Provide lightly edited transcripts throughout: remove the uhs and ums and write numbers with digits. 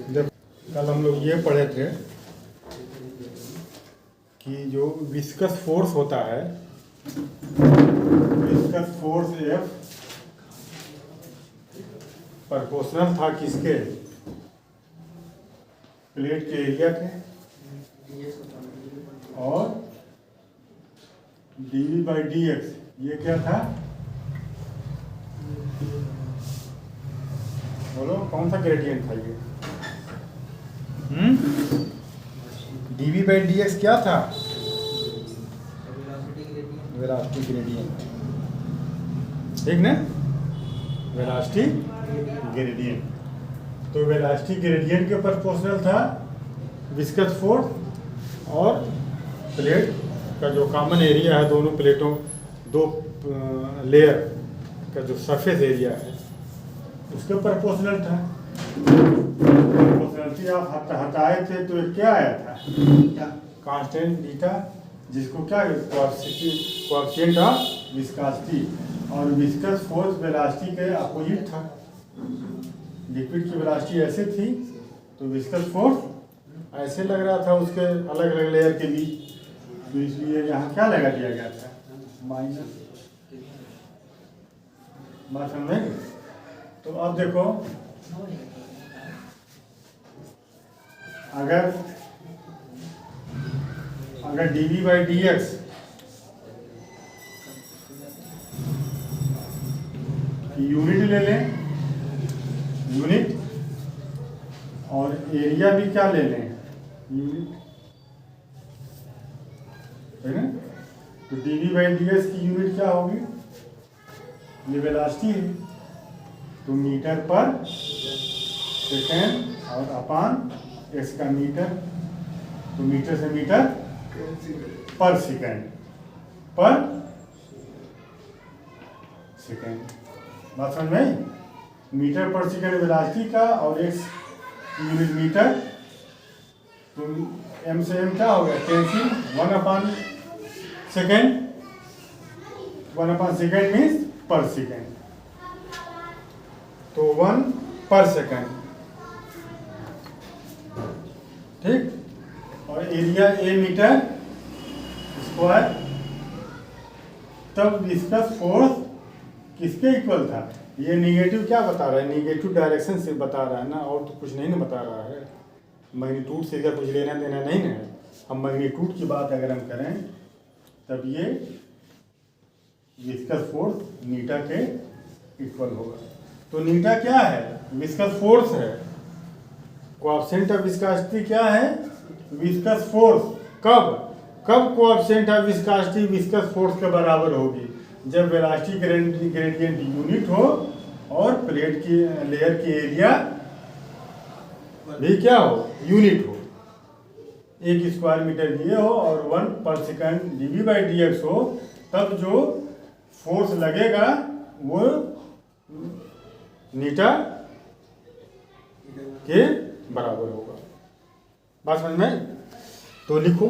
जब कल हम लोग ये पढ़े थे कि जो विस्कस फोर्स होता है, विस्कस फोर्स F प्रोपोर्शनल था किसके? प्लेट के एरिया के, और dV/dx ये क्या था? बोलो कौन सा ग्रेडियंट था ये? dV/dx क्या था? वेलोसिटी ग्रेडियंट, ठीक ना? Velocity gradient. तो वेलोसिटी ग्रेडियंट के प्रोपोर्शनल था विस्कस फोर्स, और प्लेट का जो कॉमन एरिया है, दोनों प्लेटों, दो लेयर का जो सरफेस एरिया है उसके प्रोपोर्शनल था। प्रोपोर्शनलिटी आप हटाए थे तो क्या आया था? कांस्टेंट बीटा, जिसको क्या कोएफिशिएंट ऑफ विस्कोसिटी, और विस्कस फोर्स वेलोसिटी के अपोजिट था। लिक्विड की वेलोसिटी ऐसे थी तो विस्कस फोर्स ऐसे लग रहा था उसके अलग अलग लेयर के बीच, तो इसलिए यहाँ क्या लगा दिया गया था? माइनस। बात समझे? तो अब देखो, अगर dV/dx यूनिट ले लें, यूनिट, और एरिया भी क्या ले लें? यूनिट, है ना? तो dV/dx की यूनिट क्या होगी? ये वेलोसिटी है, तो मीटर पर सेकेंड, और अपान x का मीटर, तो मीटर से मीटर पर सेकेंड, पर सेकेंड। बात समझ में आई? मीटर पर सेकेंड वेलोसिटी का, और x यूनिट मीटर, तो m से m क्या हो गया? कैंसिल। 1/सेकेंड, 1/सेकेंड मीन्स पर सेकेंड, तो 1 पर सेकेंड, ठीक। और एरिया a मीटर स्क्वायर। तब विस्कस फोर्स किसके इक्वल था? ये निगेटिव क्या बता रहा है? निगेटिव डायरेक्शन से बता रहा है ना, और तो कुछ नहीं ना बता रहा है। मैग्नीट्यूड से क्या कुछ लेना देना नहीं ना है। हम मैग्नीट्यूड की बात अगर हम करें तब ये विस्कस फोर्स नीटा के इक्वल होगा। तो नीटा क्या है? विस्कस फोर्स है। कोएफिशिएंट ऑफ विस्कोसिटी क्या है? Viscous force. कब coefficient of viscosity viscous force के बराबर होगी? जब वेलोसिटी ग्रेडियंट यूनिट हो, और प्लेट की लेयर की एरिया भी क्या हो? यूनिट हो। 1 स्क्वायर मीटर ये हो, और 1/सेकेंड dV/dx हो, तब जो फोर्स लगेगा वो नीटा के बराबर होगा। बात समझ में? तो लिखो,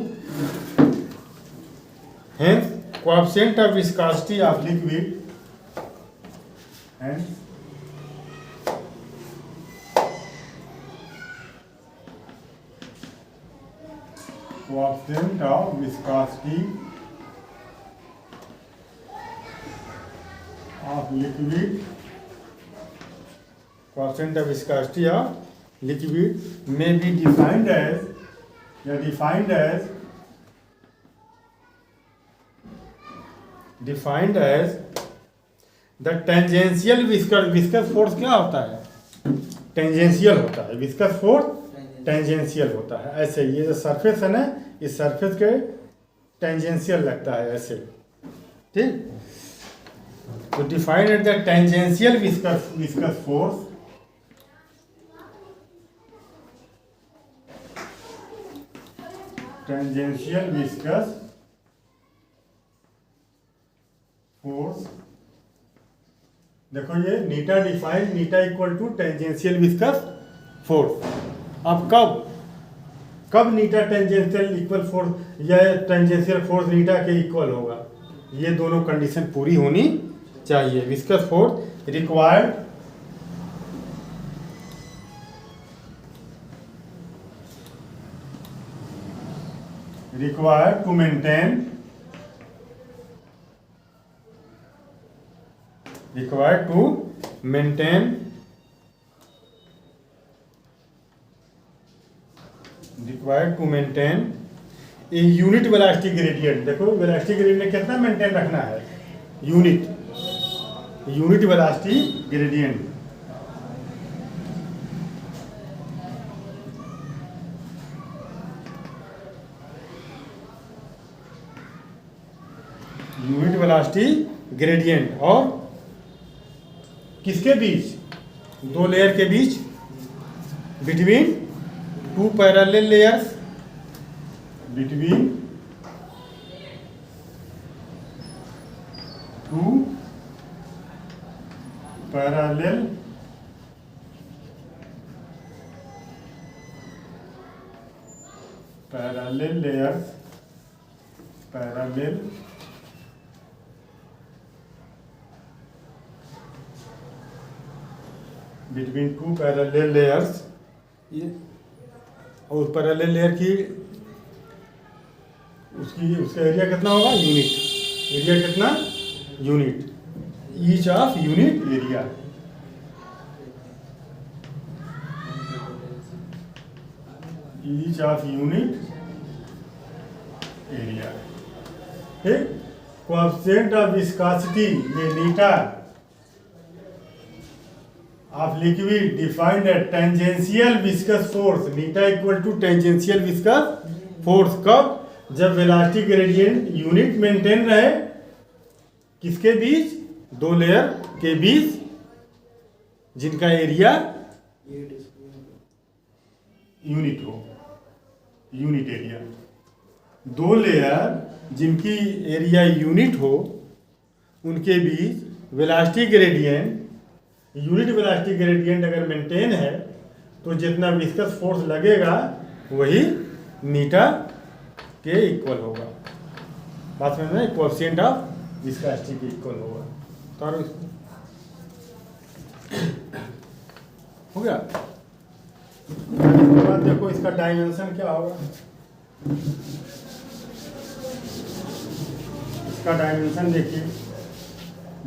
hence coefficient of viscosity of liquid, hence coefficient of viscosity of liquid, coefficient of viscosity of liquid may be defined as the tangential viscous force। क्या होता है? टेंजेंशियल होता है। विस्कस फोर्स टेंजेंशियल होता है। ऐसे ये जो सरफेस है ना, इस सरफेस के टेंजेंशियल लगता है ऐसे, ठीक। तो defined at the tangential viscous force, tangential viscous force. देखो ये नीटा डिफाइंड, नीटा equal to tangential viscous force. अब कब नीटा टेंजेंशियल इक्वल फोर्स या टेंजेंशियल फोर्स नीटा के इक्वल होगा? ये दोनों कंडीशन पूरी होनी चाहिए। Viscous force required required to maintain a unit velocity gradient. देखो वेलोसिटी ग्रेडियंट कितना मेंटेन रखना है, unit velocity gradient. Unit velocity gradient और किसके बीच, दो लेयर के बीच, between two parallel layers, between two parallel layers, between two parallel layers। ये और पैरेलल लेयर की उसका एरिया कितना होगा, यूनिट एरिया कितना, unit, each of unit area. Each of unit area. ठीक, कोएफिशिएंट ऑफ विस्कोसिटी में नीटा of liquid defined at tangential viscous force, नीटा equal to tangential viscous force. कब, जब वेलोसिटी ग्रेडियंट यूनिट मेंटेन रहे, किसके बीच, दो लेयर के बीच, जिनका एरिया यूनिट हो, यूनिट एरिया। दो लेयर जिनकी एरिया यूनिट हो, उनके बीच velocity gradient, unit velocity gradient अगर मेंटेन है तो जितना विस्कस फोर्स लगेगा वही मीटा के इक्वल होगा। बात समझ में, कोएफिशिएंट ऑफ विस्कोसिटी के इक्वल होगा। तो हो गया। उसके बाद देखो इसका डायमेंशन क्या होगा। इसका डायमेंशन देखिए,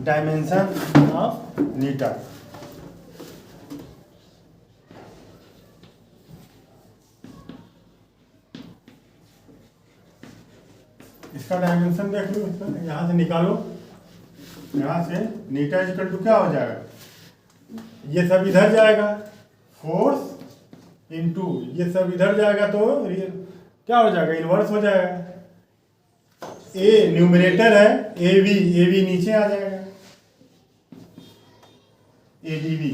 डायमेंशन ऑफ नीटा। इसका डायमेंशन देख लो, इसका यहाँ से निकालो, यहाँ से नीटा इक्वल टू क्या हो जाएगा, ये सब इधर जाएगा, फोर्स इनटू ये सब इधर जाएगा तो क्या हो जाएगा, इन्वर्स हो जाएगा। ए न्यूमरेटर है, ए बी नीचे आ जाएगा, ए डी बी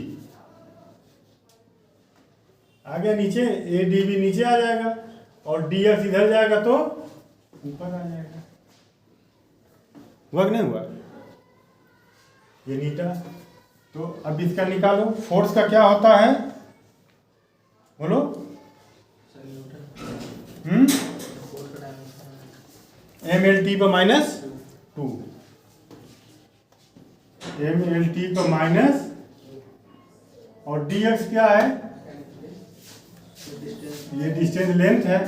आ गया नीचे, ए डी बी नीचे आ जाएगा और डी एक्स इधर जाएगा तो ऊपर आ जाएगा। हुआ कि नहीं हुआ, ये नीटा। तो अब इसका निकालो, फोर्स का क्या होता है बोलो, एम एल टी पर -2, एम एल टी पर माइनस, और डी एक्स क्या है, ये डिस्टेंस लेंथ है,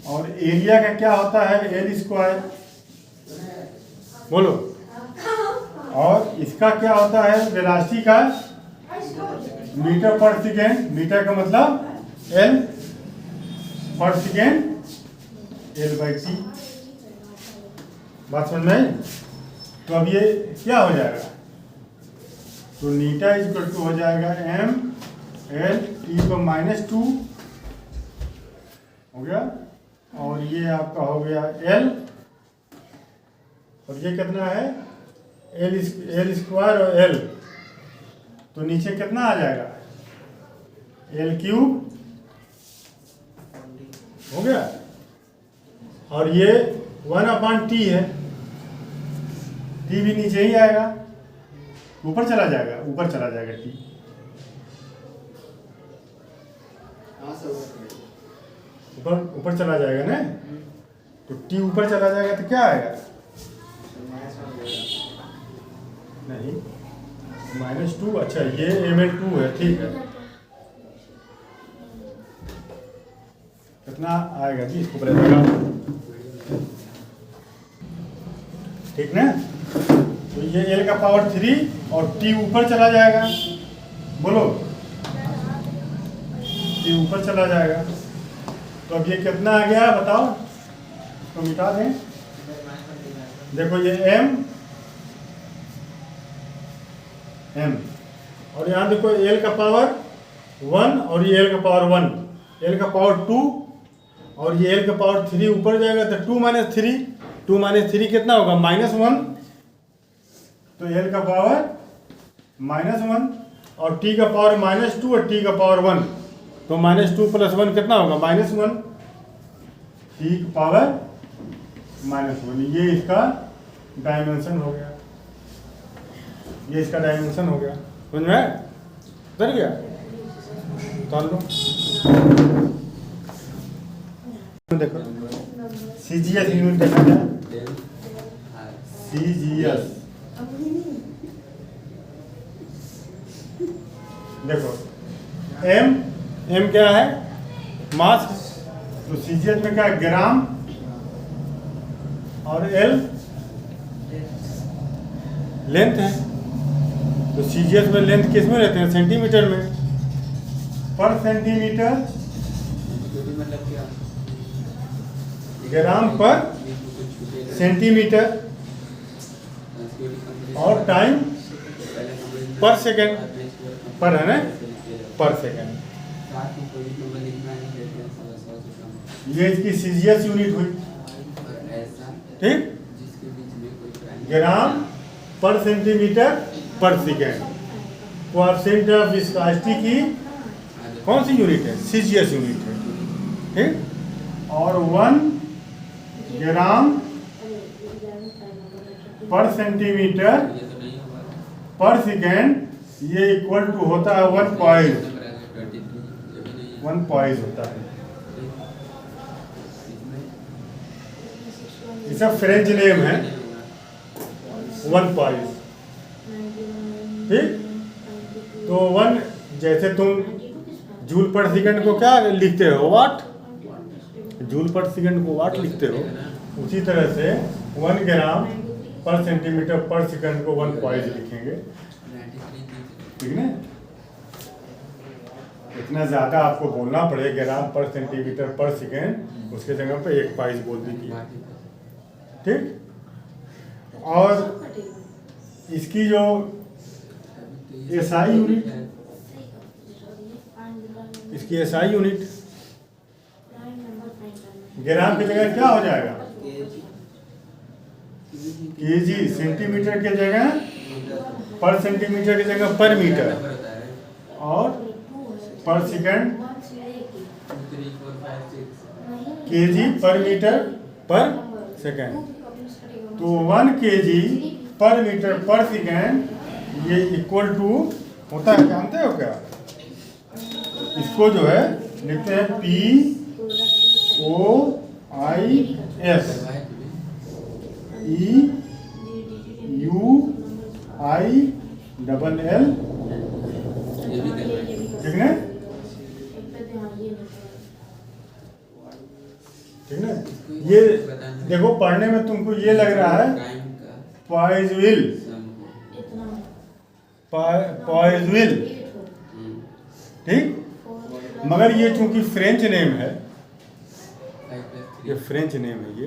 और एरिया का क्या होता है, एल स्क्वायर बोलो, और इसका क्या होता है, वेलोसिटी का मीटर पर सेकेंड, मीटर का मतलब एल पर सेकेंड, L/T। बात समझ में आई। तो अब ये क्या हो जाएगा, तो नीटा इक्वल टू हो जाएगा m l t को -2 हो गया, और ये आपका हो गया L, और ये कितना है L स्क्वायर और L, तो नीचे कितना आ जाएगा, L³ हो गया, और ये 1/T है, T भी नीचे ही आएगा, ऊपर चला जाएगा, ऊपर चला जाएगा T, ऊपर चला जाएगा ना, तो T ऊपर चला जाएगा तो क्या आएगा, नहीं -2, अच्छा ये ml2 है, ठीक है, कितना आएगा जी, इसको पहले लगा, ठीक ना। तो ये L का पावर 3 और T ऊपर चला जाएगा, बोलो T ऊपर चला जाएगा। तो अब ये कितना आ गया बताओ, इसको मिटा दें। देखो ये M और यहाँ देखो L का पावर 1 और ये L का पावर 1, L का पावर 2 और ये L का पावर 3 ऊपर जाएगा तो 2 - 3, 2 - 3 कितना होगा -1। तो L का पावर -1 और T का पावर -2 और T का पावर 1, तो -2 + 1 कितना होगा -1, T की पावर -1। ये इसका डायमेंशन हो गया, ये इसका डायमेंशन हो गया, समझ में उतर गया। तो लो देखो CGS यूनिट देखा जाए, CGS देखो M क्या है, मास, तो CGS में क्या है ग्राम और L लेंथ है। तो CGS में लेंथ किस में रहते हैं, सेंटीमीटर में, पर सेंटीमीटर ग्राम पर सेंटीमीटर और टाइम पर सेकेंड, पर है ना, पर सेकेंड। ये इसकी CGS यूनिट हुई, ठीक, ग्राम पर सेंटीमीटर पर सेकेंड। कोएफिशिएंट ऑफ विस्कोसिटी की कौन सी यूनिट है, CGS यूनिट है, ठीक। और 1 ग्राम पर सेंटीमीटर पर सेकेंड, ये इक्वल टू होता है 1 पॉइज होता है। ये सब फ्रेंच नेम है, 1 पॉइज, ठीक। तो 1 जैसे तुम जूल पर सेकंड को क्या लिखते हो, वाट, जूल पर सेकंड को वाट लिखते हो, उसी तरह से 1 ग्राम पर सेंटीमीटर पर सेकंड को 1 पॉइज लिखेंगे, ठीक है। इतना ज़्यादा आपको बोलना पड़े ग्राम पर सेंटीमीटर पर सेकंड, उसके जगह पे 1 पॉइज बोल दीजिए, ठीक। और इसकी जो SI यूनिट, इसकी SI यूनिट ग्राम की जगह क्या हो जाएगा, केजी, सेंटीमीटर की जगह पर सेंटीमीटर की जगह पर मीटर, और पर सेकंड केजी पर मीटर पर सेकंड। तो 1 kg पर मीटर पर सेकंड, ये इक्वल टू होता है, जानते हो क्या, इसको जो है लिखते हैं POIS EUILL, ठीक है, ठीक है। ये देखो पढ़ने में तुमको ये लग रहा है पॉइजविल, ठीक, मगर ये चूंकि फ्रेंच नेम है, ये फ्रेंच नेम है, ये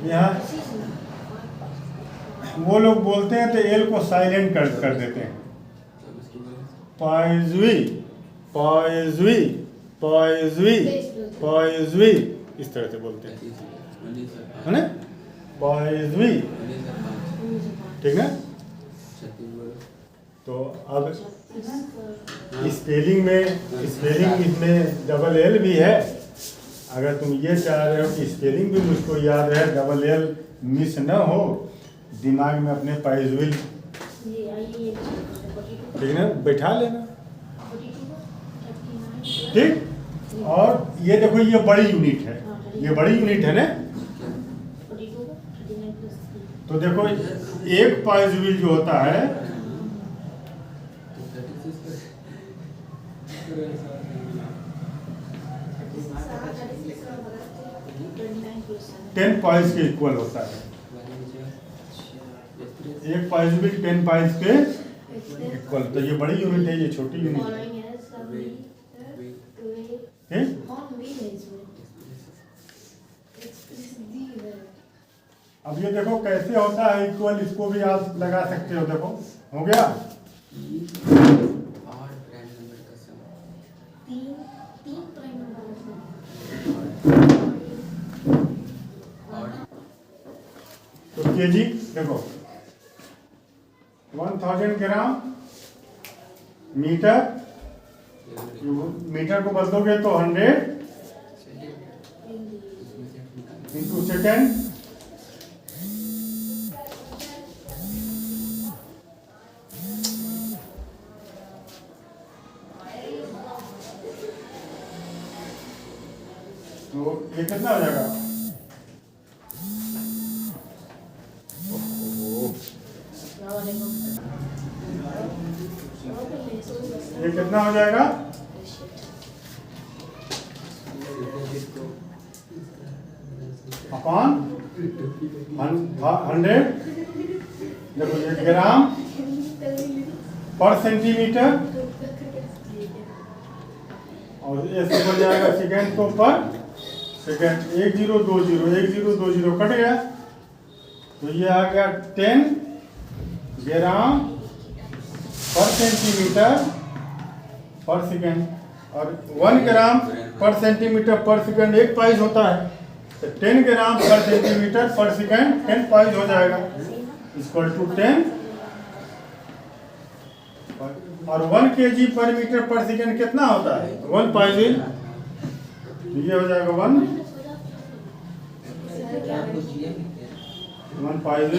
यहाँ वो लोग बोलते हैं तो एल को साइलेंट कर देते हैं, पॉइजवी पॉइजवी पॉइजवी पॉइजवी, इस तरह से बोलते हैं, है ना, पॉइजवी, ठीक है। तो अब स्पेलिंग में डबल एल भी है, अगर तुम ये चाह रहे हो कि स्पेलिंग भी मुझको याद है, डबल एल मिस न हो, दिमाग में अपने पाइजविल, ठीक है, बैठा लेना, ठीक। और ये देखो ये बड़ी यूनिट है, ये बड़ी यूनिट है ना, तो देखो एक पाइजविल जो होता है, 10 पाइस के इक्वल होता है। एक पाइस भी 10 पाइस के इक्वल। तो ये बड़ी यूनिट है, ये छोटी यूनिट है। अब ये देखो कैसे होता है इक्वल, इसको भी आप लगा सकते हो। देखो हो गया। तो केजी देखो 1000 ग्राम मीटर, मीटर को बदलोगे तो 100 इंटू सेकेंड, तो ये कितना हो जाएगा? ये कितना हो जाएगा? अपॉन 100। देखो ये ग्राम पर सेंटीमीटर, और ये से हो जाएगा सेकेंड, तो पर सेकेंड। 1020 कट गया, तो ये आ गया 10 ग्राम पर सेंटीमीटर पर सेकेंड। और 1 ग्राम पर सेंटीमीटर पर सेकेंड 1 पाइस होता है, तो 10 ग्राम पर सेंटीमीटर पर सेकेंड 10 पाइस हो जाएगा, इक्वल टू 10। और 1 kg पर मीटर पर सेकेंड कितना होता है? 1 पाइस। तो ये हो जाएगा 1 पाइस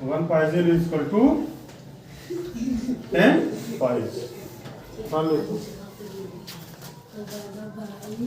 1 पाइस इज इक्वल टू 10 पाइस।